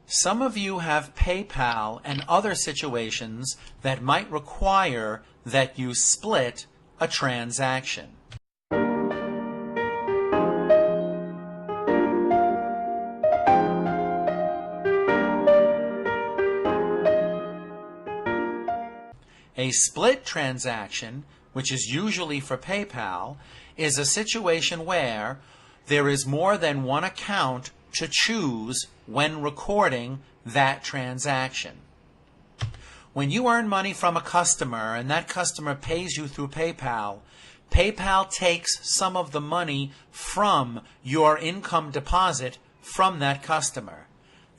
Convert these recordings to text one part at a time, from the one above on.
Some of you have PayPal and other situations that might require that you split a transaction. A split transaction, which is usually for PayPal, is a situation where there is more than one account to choose when recording that transaction. When you earn money from a customer and that customer pays you through PayPal, PayPal takes some of the money from your income deposit from that customer.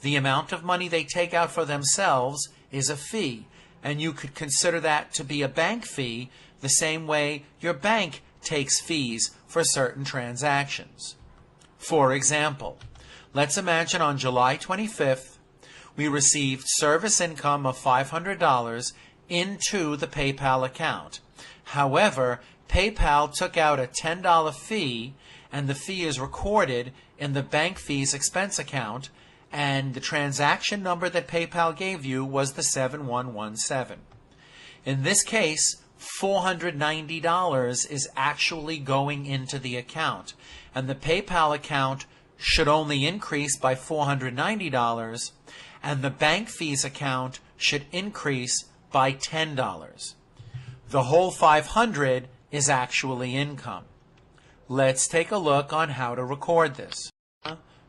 The amount of money they take out for themselves is a fee, and you could consider that to be a bank fee the same way your bank takes fees for certain transactions. For example, let's imagine on July 25th, we received service income of $500 into the PayPal account. However, PayPal took out a $10 fee, and the fee is recorded in the bank fees expense account, and the transaction number that PayPal gave you was the 7117. In this case, $490 is actually going into the account, and the PayPal account should only increase by $490, and the bank fees account should increase by $10. The whole $500 is actually income. Let's take a look on how to record this.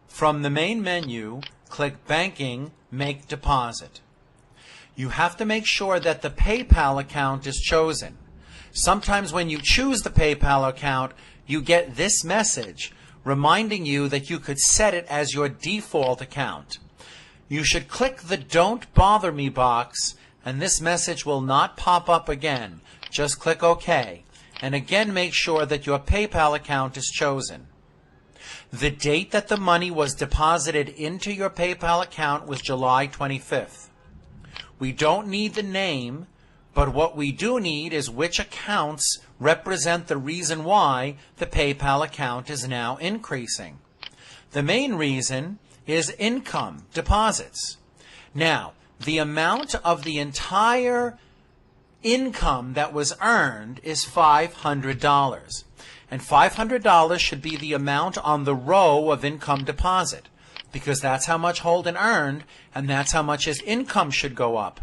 From the main menu, click Banking, Make Deposit. You have to make sure that the PayPal account is chosen. Sometimes when you choose the PayPal account, you get this message reminding you that you could set it as your default account. You should click the Don't Bother Me box, and this message will not pop up again. Just click OK, and again make sure that your PayPal account is chosen. The date that the money was deposited into your PayPal account was July 25th. We don't need the name, but what we do need is which accounts represent the reason why the PayPal account is now increasing. The main reason is income, deposits. Now, the amount of the entire income that was earned is $500. And $500 should be the amount on the row of income deposit, because that's how much Holden earned, and that's how much his income should go up.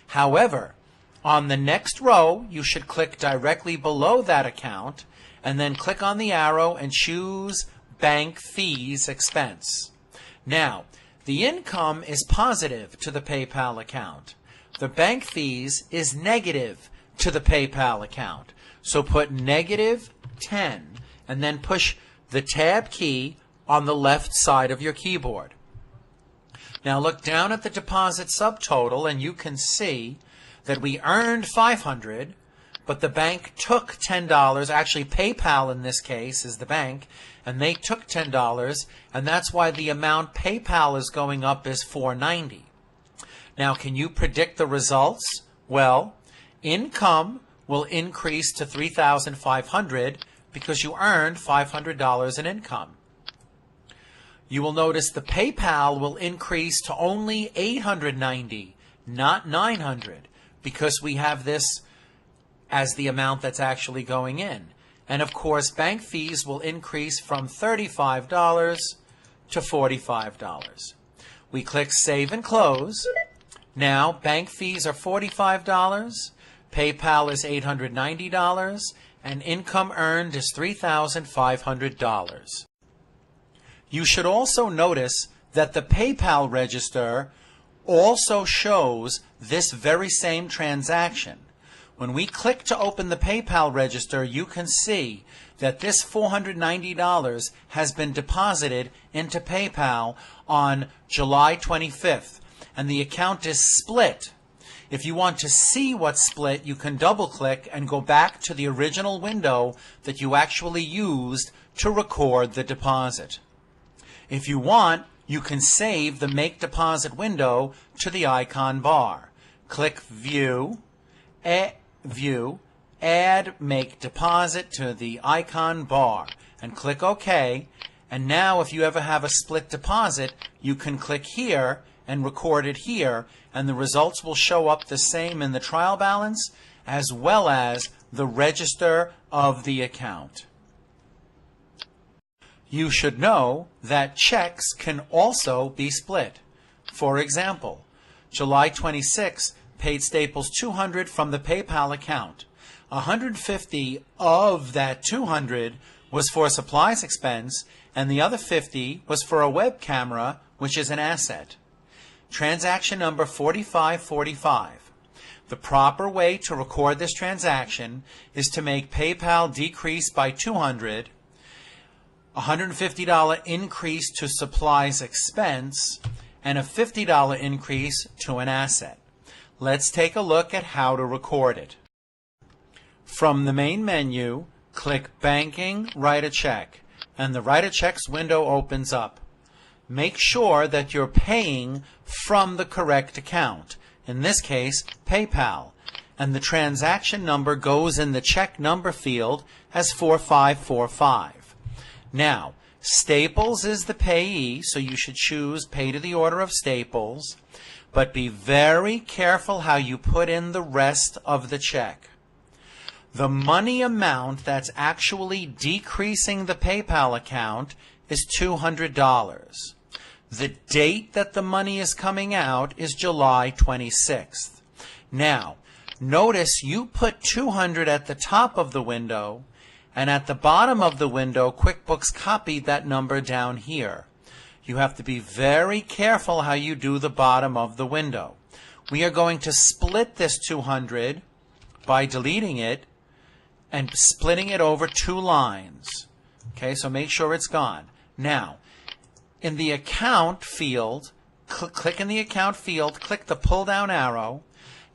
However, on the next row, you should click directly below that account, and then click on the arrow and choose Bank Fees Expense. Now, the income is positive to the PayPal account. The bank fees is negative to the PayPal account. So put -10 and then push the Tab key on the left side of your keyboard. Now look down at the deposit subtotal and you can see that we earned $500, but the bank took $10. Actually, PayPal in this case is the bank, and they took $10, and that's why the amount PayPal is going up is $490. Now, can you predict the results? Well, income will increase to $3,500 because you earned $500 in income. You will notice the PayPal will increase to only $890, not $900, because we have this as the amount that's actually going in. And of course, bank fees will increase from $35 to $45. We click Save and Close. Now, bank fees are $45, PayPal is $890, and income earned is $3,500. You should also notice that the PayPal register also shows this very same transaction. When we click to open the PayPal register, you can see that this $490 has been deposited into PayPal on July 25th, and the account is split. If you want to see what's split, you can double-click and go back to the original window that you actually used to record the deposit. If you want, you can save the Make Deposit window to the icon bar. Click View, Add Make Deposit to the icon bar, and click OK. And now if you ever have a split deposit, you can click here and record it here, and the results will show up the same in the trial balance as well as the register of the account. You should know that checks can also be split. For example, July 26 paid Staples $200 from the PayPal account. $150 of that $200 was for supplies expense, and the other $50 was for a web camera, which is an asset. Transaction number 4545. The proper way to record this transaction is to make PayPal decrease by $200, $150 increase to supplies expense, and a $50 increase to an asset. Let's take a look at how to record it. From the main menu, click Banking, Write a Check, and the Write a Checks window opens up. Make sure that you're paying from the correct account, in this case, PayPal, and the transaction number goes in the check number field as 4545. Now, Staples is the payee, so you should choose Pay to the order of Staples, but be very careful how you put in the rest of the check. The money amount that's actually decreasing the PayPal account is $200. The date that the money is coming out is July 26th. Now, notice you put $200 at the top of the window, and at the bottom of the window, QuickBooks copied that number down here. You have to be very careful how you do the bottom of the window. We are going to split this $200 by deleting it and splitting it over two lines. Okay, so make sure it's gone. Now, in the account field, click in the account field, click the pull down arrow.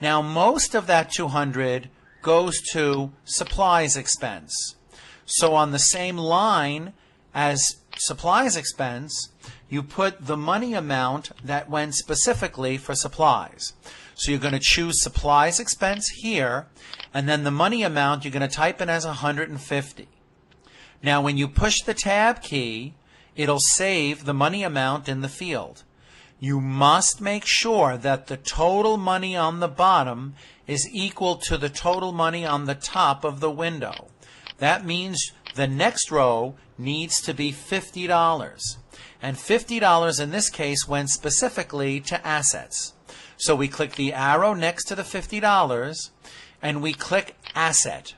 Now, most of that $200 goes to supplies expense. So on the same line as supplies expense, you put the money amount that went specifically for supplies. So you're going to choose supplies expense here, and then the money amount you're going to type in as $150. Now when you push the tab key, it'll save the money amount in the field. You must make sure that the total money on the bottom is equal to the total money on the top of the window. That means the next row needs to be $50. And $50 in this case went specifically to assets. So we click the arrow next to the $50 and we click Asset,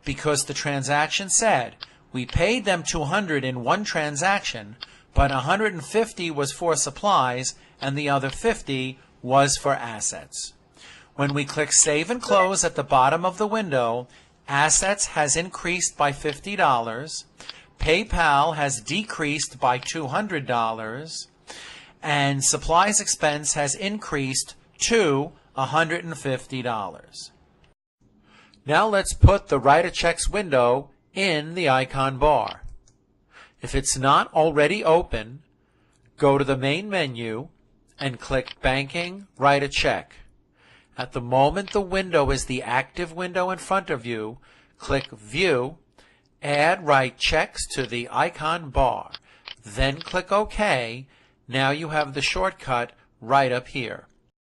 because the transaction said we paid them $200 in one transaction, but $150 was for supplies and the other $50 was for assets. When we click Save and Close at the bottom of the window, Assets has increased by $50, PayPal has decreased by $200, and supplies expense has increased to $150. Now let's put the Write a Checks window in the icon bar. If it's not already open, go to the main menu and click Banking, Write a Check. At the moment the window is the active window in front of you, click View, add Write Checks to the icon bar, then click OK. Now you have the shortcut right up here.